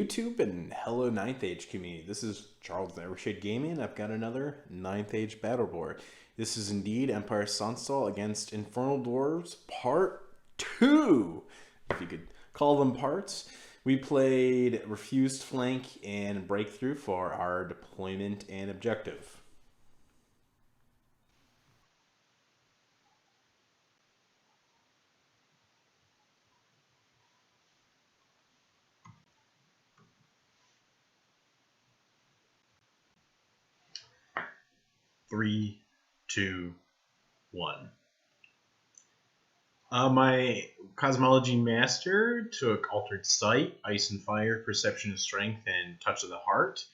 YouTube and hello Ninth Age community. This is Charles Evershade Gaming. I've got another Ninth Age battle board. This is indeed Empire of Sonnstahl against Infernal Dwarfs Part 2, if you could call them parts. We played Refused Flank and Breakthrough for our deployment and objective. Three, two, one. My Cosmology Master took Altered Sight, Ice and Fire, Perception and Strength, and Touch of the Heart.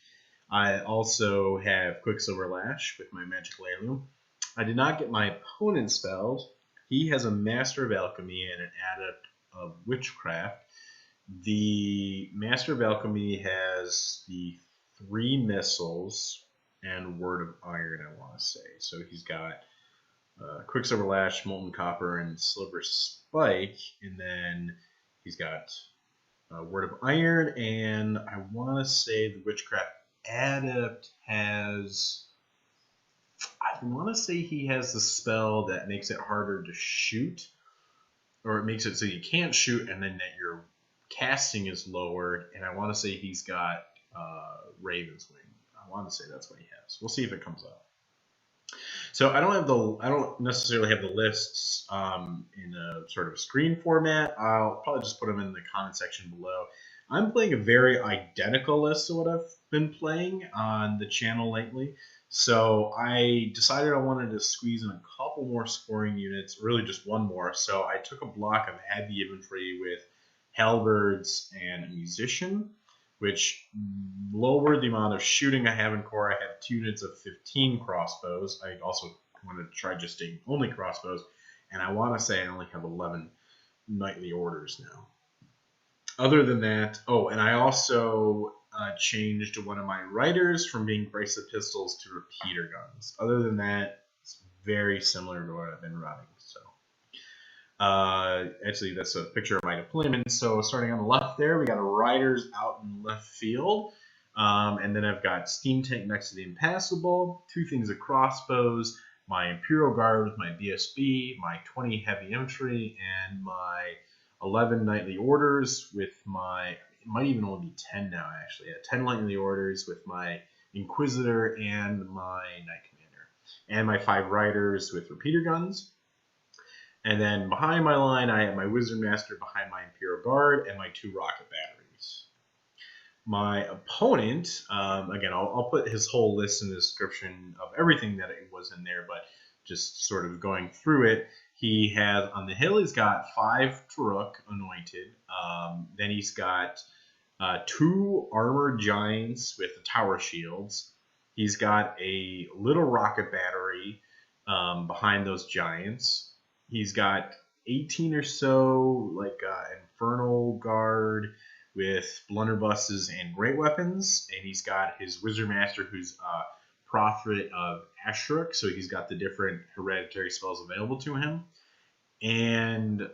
I also have Quicksilver Lash with my Magical Heirloom. I did not get my opponent's spells. He has a Master of Alchemy and an Adept of Witchcraft. The Master of Alchemy has the 3 missiles and Word of Iron, I want to say. So he's got Quicksilver Lash, Molten Copper, and Silver Spike. And then he's got Word of Iron, and I want to say the Witchcraft Adept has... I want to say he has the spell that makes it harder to shoot. Or it makes it so you can't shoot, and then that your casting is lowered. And I want to say he's got Raven's Wing. I want to say that's what he has. We'll see if it comes up. So I don't necessarily have the lists in a sort of screen format. I'll probably just put them in the comment section below. I'm playing a very identical list to what I've been playing on the channel lately. So I decided I wanted to squeeze in a couple more scoring units, really just one more. So I took a block of heavy infantry with halberds and a musician, which lowered the amount of shooting I have in core. I have 2 units of 15 crossbows. I also wanted to try just taking only crossbows, and I want to say I only have 11 knightly orders now. Other than that, oh, and I also changed one of my riders from being bracelet pistols to repeater guns. Other than that, it's very similar to what I've been running. So. Actually, that's a picture of my deployment. So starting on the left there, we got a riders out in left field. And then I've got steam tank next to the impassable, 2 things of crossbows, my Imperial Guard with my BSB, my 20 heavy infantry, and my 11 knightly orders with my, it might even only be 10 now actually, 10 knightly orders with my Inquisitor and my Knight Commander. And my 5 riders with repeater guns. And then behind my line, I have my Wizard Master behind my Imperial Guard and my 2 rocket batteries. My opponent, again, I'll put his whole list in the description of everything that it was in there, but just sort of going through it, he has, on the hill, he's got 5 Turok anointed. Then he's got 2 armored giants with the tower shields. He's got a little rocket battery behind those giants. He's got 18 or so like Infernal Guard with blunderbusses and great weapons, and he's got his Wizard Master who's Prophet of Ashruk, so he's got the different hereditary spells available to him, and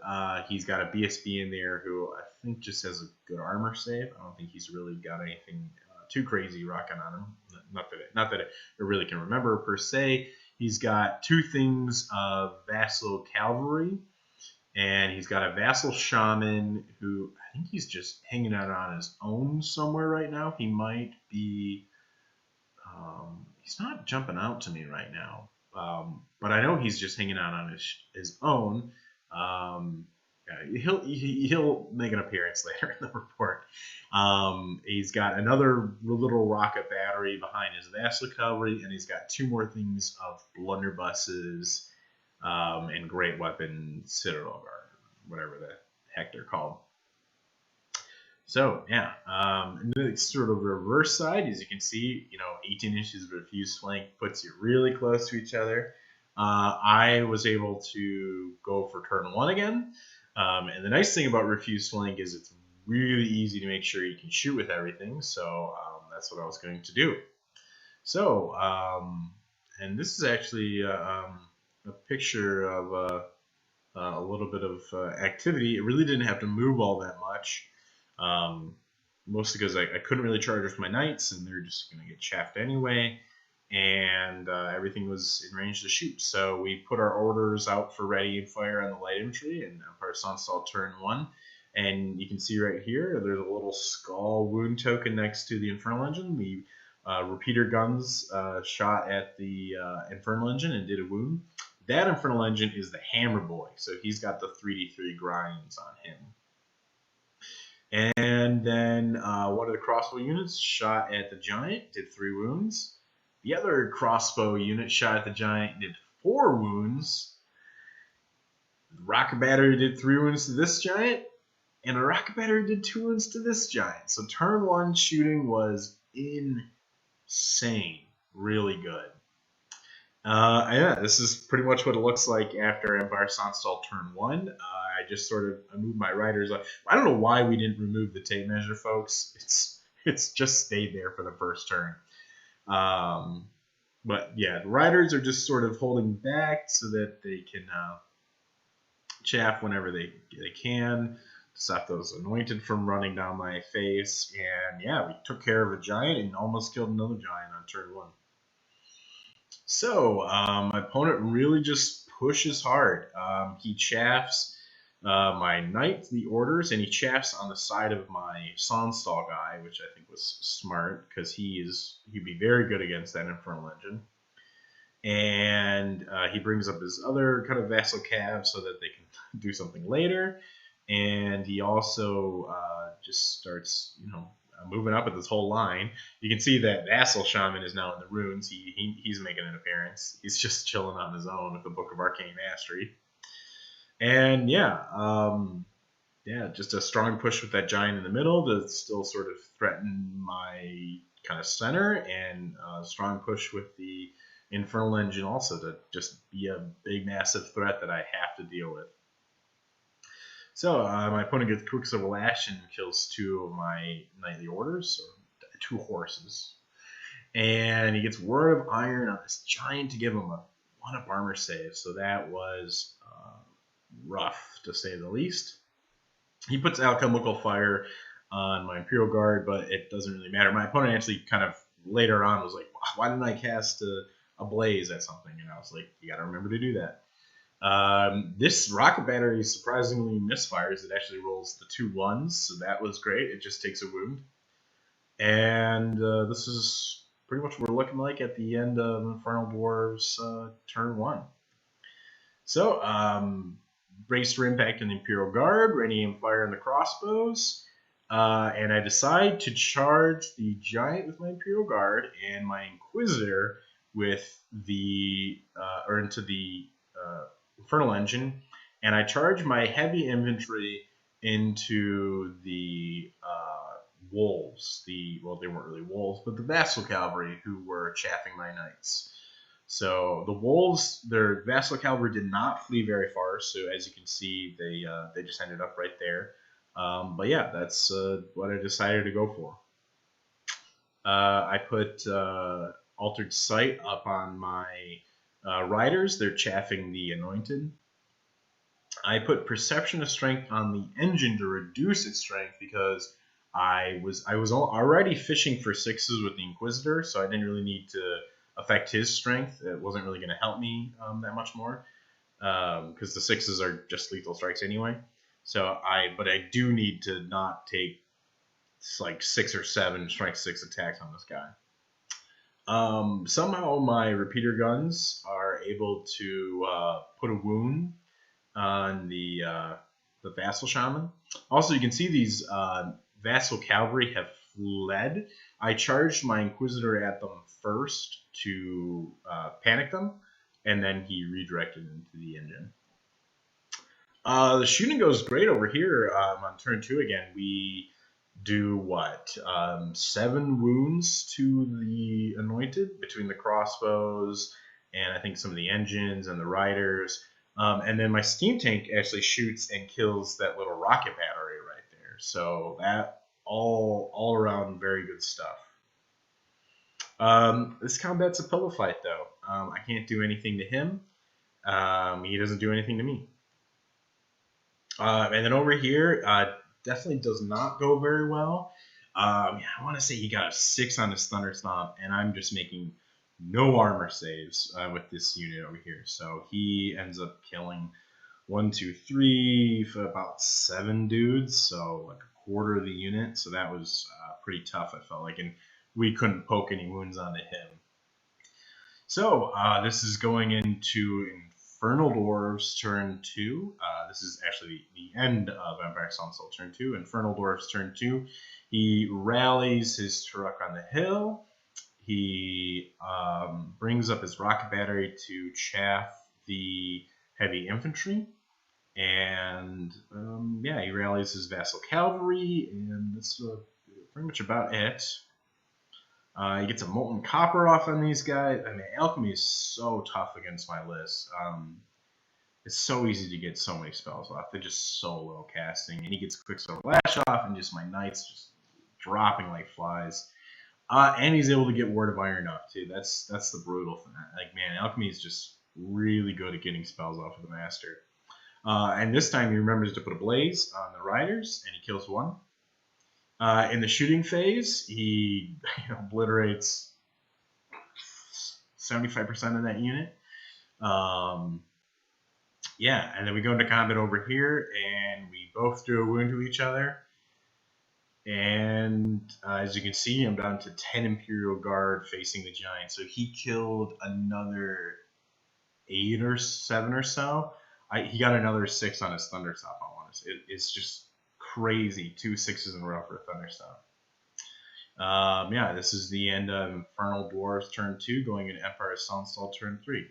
he's got a BSB in there who I think just has a good armor save. I don't think he's really got anything too crazy rocking on him. Not that it really can remember per se. He's got 2 things of Vassal Cavalry, and he's got a Vassal Shaman who I think he's just hanging out on his own somewhere right now. He might be, he's not jumping out to me right now, but I know he's just hanging out on his own. He'll make an appearance later in the report. He's got another little rocket battery behind his Vassal Cavalry, and he's got 2 more things of blunderbusses and great weapon Citadel Guard, whatever the heck they're called. So yeah, and the sort of reverse side, as you can see, 18 inches of refused flank puts you really close to each other. I was able to go for turn 1 again. And the nice thing about refused flank is it's really easy to make sure you can shoot with everything. So that's what I was going to do. So, and this is actually a picture of a little bit of activity. It really didn't have to move all that much. mostly because I couldn't really charge with my knights, and they're just going to get chaffed anyway. And everything was in range to shoot. So we put our orders out for ready and fire on the light infantry, and Empire of Sonnstahl turn 1. And you can see right here, there's a little skull wound token next to the Infernal Engine. The repeater guns shot at the Infernal Engine and did a wound. That Infernal Engine is the Hammer Boy, so he's got the 3d3 grinds on him. And then one of the crossbow units shot at the Giant, did 3 wounds. The other crossbow unit shot at the Giant, did 4 wounds. The rocket battery did 3 wounds to this Giant, and a rocket battery did 2 wounds to this Giant. So turn 1 shooting was insane. Really good. Yeah, this is pretty much what it looks like after Empire of Sonnstahl turn 1. I just I moved my riders up. I don't know why we didn't remove the tape measure, folks. It's just stayed there for the first turn. But yeah, the riders are just sort of holding back so that they can chaff whenever they can to stop those anointed from running down my face. And yeah, we took care of a Giant and almost killed another Giant on turn 1. So my opponent really just pushes hard. He chaffs my knight, the orders, and he chaffs on the side of my Sonnstahl guy, which I think was smart because he'd be very good against that Infernal Engine. And he brings up his other kind of vassal cav so that they can do something later. And he also just starts, moving up with this whole line. You can see that Vassal Shaman is now in the runes. He's making an appearance. He's just chilling on his own with the Book of Arcane Mastery. And just a strong push with that Giant in the middle to still sort of threaten my kind of center, and a strong push with the Infernal Engine also to just be a big, massive threat that I have to deal with. So my opponent gets Quicksilver Lash and kills 2 of my knightly orders, or 2 horses. And he gets Word of Iron on this Giant to give him a 1-up armor save. So that was rough, to say the least. He puts Alchemical Fire on my Imperial Guard, but it doesn't really matter. My opponent actually kind of later on was like, why didn't I cast a Blaze at something? And I was like, you got to remember to do that. This rocket battery surprisingly misfires. It actually rolls the 2 1s, so that was great. It just takes a wound. And this is pretty much what we're looking like at the end of Infernal Dwarfs turn 1. So, brace for impact in the Imperial Guard, radiant fire in the crossbows, and I decide to charge the Giant with my Imperial Guard and my Inquisitor with the into the Infernal Engine, and I charge my heavy infantry into the wolves. They weren't really wolves, but the Vassal Cavalry who were chaffing my knights. So the wolves, their Vassal Cavalry did not flee very far, so as you can see, they just ended up right there. But yeah, that's what I decided to go for. I put Altered Sight up on my riders. They're chaffing the Anointed. I put Perception of Strength on the engine to reduce its strength because I was already fishing for 6s with the Inquisitor, so I didn't really need to affect his strength. It wasn't really going to help me that much more because the 6s are just lethal strikes anyway. But I do need to not take like 6 or 7 strike 6 attacks on this guy. Somehow my repeater guns are able to put a wound on the Vassal Shaman. Also, you can see these Vassal Cavalry have fled. I charged my Inquisitor at them first to panic them, and then he redirected into the engine. The shooting goes great over here on turn 2 again. We do 7 wounds to the Anointed between the crossbows and I think some of the engines and the riders. And then my steam tank actually shoots and kills that little rocket battery right there. So that all around very good stuff. This combat's a pillow fight though. I can't do anything to him. He doesn't do anything to me. And then over here, definitely does not go very well. I want to say he got a 6 on his Thunder Stomp, and I'm just making no armor saves with this unit over here. So he ends up killing 1, 2, 3 for about 7 dudes, so like a quarter of the unit. So that was pretty tough, I felt like, and we couldn't poke any wounds onto him. So this is going into Infernal Dwarfs turn 2. This is actually the end of Empire of Sonnstahl turn 2. Infernal Dwarfs turn 2. He rallies his truck on the hill. He brings up his rocket battery to chaff the heavy infantry. And yeah, he rallies his vassal cavalry, and that's pretty much about it. He gets a molten copper off on these guys. I mean, alchemy is so tough against my list. It's so easy to get so many spells off. They're just so low casting, and he gets Quicksilver Lash off, and just my knights just dropping like flies. And he's able to get Word of Iron off too. That's the brutal thing. Like, man, alchemy is just really good at getting spells off of the master. And this time he remembers to put a blaze on the riders, and he kills 1. In the shooting phase, he obliterates 75% of that unit. Yeah, and then we go into combat over here, and we both do a wound to each other. And as you can see, I'm down to 10 Imperial Guard facing the giant. So he killed another 8 or 7 or so. He got another 6 on his Thunderstomp, I want to say. It's just crazy. 2 6s in a row for a Thunderstomp. Yeah, this is the end of Infernal Dwarfs turn 2, going into Empire of Sonnstahl turn 3.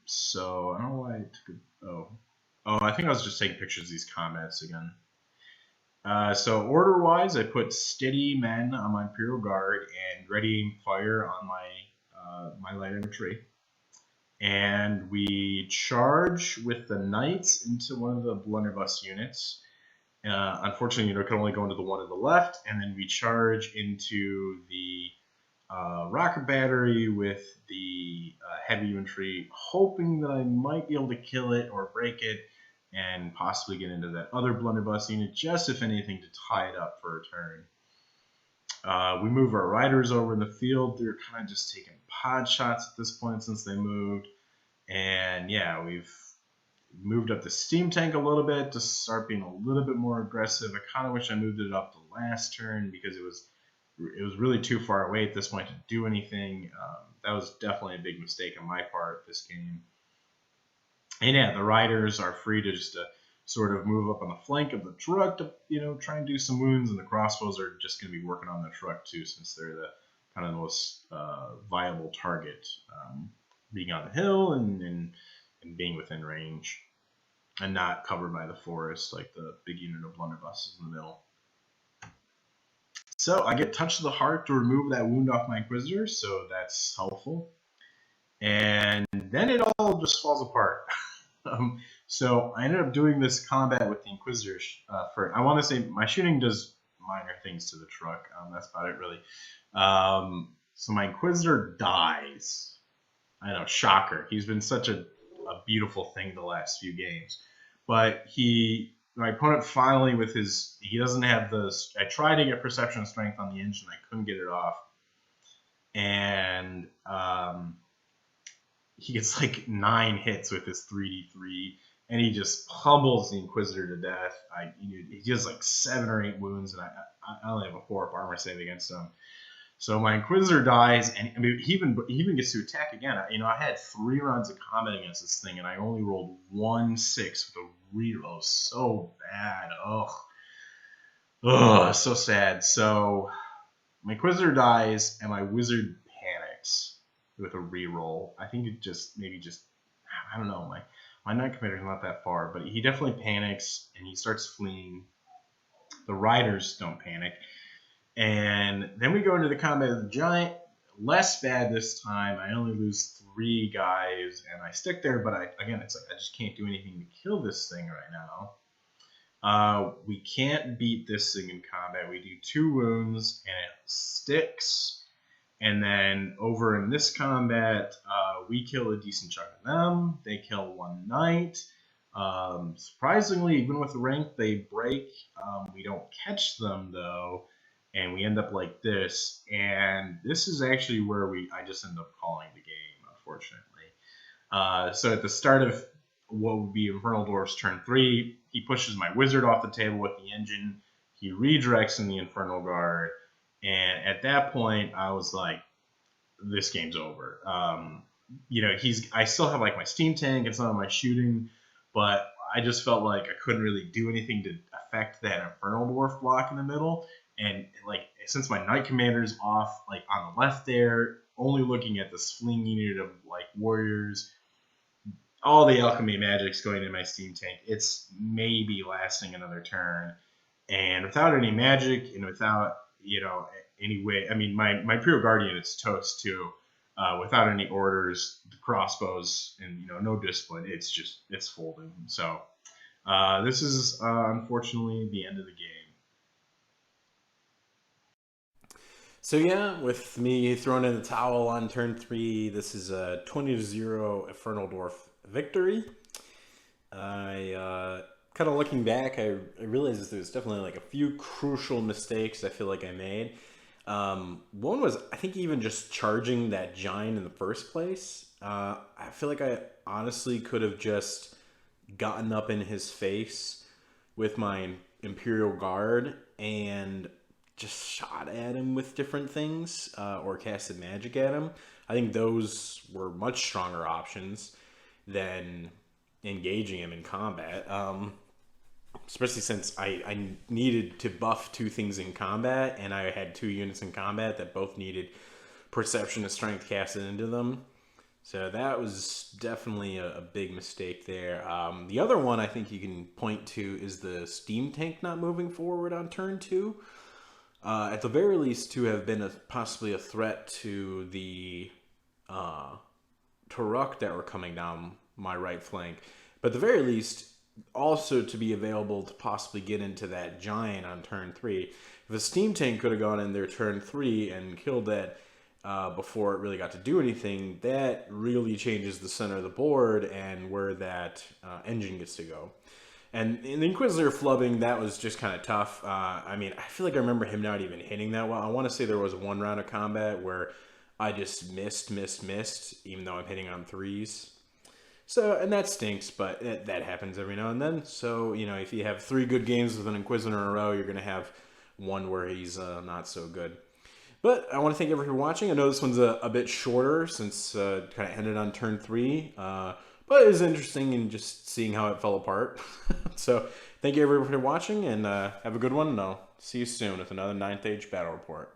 So, I don't know why I took a... Oh, I think I was just taking pictures of these combats again. So, order-wise, I put steady men on my Imperial Guard and ready fire on my light infantry. And we charge with the knights into one of the blunderbuss units. Unfortunately, it can only go into the one to the left, and then we charge into the rocket battery with the heavy infantry, hoping that I might be able to kill it or break it, and possibly get into that other blunderbuss unit, just if anything, to tie it up for a turn. We move our riders over in the field. They're kind of just taking pod shots at this point since they moved. And yeah, we've moved up the steam tank a little bit to start being a little bit more aggressive. I kind of wish I moved it up the last turn because it was really too far away at this point to do anything. That was definitely a big mistake on my part this game. And yeah, the riders are free to just sort of move up on the flank of the truck to try and do some wounds, and the crossbows are just going to be working on the truck too, since they're the kind of most viable target, being on the hill and being within range and not covered by the forest like the big unit of blunderbusses in the middle. So I get Touch of the Heart to remove that wound off my Inquisitor, so that's helpful. And then it all just falls apart. So I ended up doing this combat with the Inquisitor. I want to say my shooting does minor things to the truck. That's about it, really. So my Inquisitor dies. I know, shocker. He's been such a beautiful thing the last few games. But my opponent finally, he doesn't have I tried to get Perception Strength on the engine. I couldn't get it off. And he gets like 9 hits with his 3d3, and he just pummels the Inquisitor to death. He has like 7 or 8 wounds, and I only have a 4-up armor save against him. So my Inquisitor dies, and I mean, he even gets to attack again. I had 3 rounds of combat against this thing, and I only rolled 1 6 with a reroll. So bad. Ugh, so sad. So my Inquisitor dies, and my Wizard panics with a reroll. I think it I don't know. My Knight Commander is not that far, but he definitely panics, and he starts fleeing. The riders don't panic. And then we go into the combat of the giant. Less bad this time. I only lose 3 guys, and I stick there. But it's like I just can't do anything to kill this thing right now. We can't beat this thing in combat. We do 2 wounds, and it sticks. And then over in this combat, we kill a decent chunk of them. They kill 1 knight. Surprisingly, even with rank, they break. We don't catch them though, and we end up like this. And this is actually where I just end up calling the game, unfortunately. So at the start of what would be Infernal Dwarfs turn 3, he pushes my wizard off the table with the engine. He redirects in the Infernal Guard, and at that point, I was like, "This game's over." I still have like my steam tank and some of my shooting, but I just felt like I couldn't really do anything to affect that Infernal Dwarf block in the middle. And like since my Knight Commander's off, like on the left there, only looking at this fleeing unit of like warriors, all the alchemy magic's going in my steam tank. It's maybe lasting another turn, and without any magic and without any way. I mean, my Imperial Guardian is toast too. Without any orders, the crossbows, and no discipline, it's folding. So this is unfortunately the end of the game. So yeah, with me throwing in the towel on turn 3, this is a 20-0 Infernal Dwarf victory. I kind of looking back, I realized there's definitely like a few crucial mistakes I feel like I made. One was, I think, even just charging that giant in the first place. I feel like I honestly could have just gotten up in his face with my Imperial Guard and just shot at him with different things, or casted magic at him. I think those were much stronger options than engaging him in combat. Especially since I needed to buff 2 things in combat, and I had 2 units in combat that both needed Perception and Strength casted into them. So that was definitely a big mistake there. The other one I think you can point to is the Steam Tank not moving forward on turn 2. At the very least, to have been possibly a threat to the Turok that were coming down my right flank. But at the very least, also to be available to possibly get into that giant on turn 3. If a steam tank could have gone in there turn 3 and killed that before it really got to do anything, that really changes the center of the board and where that engine gets to go. And in the Inquisitor flubbing, that was just kind of tough. I mean, I feel like I remember him not even hitting that well. I want to say there was one round of combat where I just missed, even though I'm hitting on 3s. So, and that stinks, but that happens every now and then. So, if you have 3 good games with an Inquisitor in a row, you're going to have one where he's not so good. But I want to thank everyone for watching. I know this one's a bit shorter since it kind of ended on turn 3. But it was interesting in just seeing how it fell apart. So, thank you everyone for watching, and have a good one, and I'll see you soon with another 9th Age Battle Report.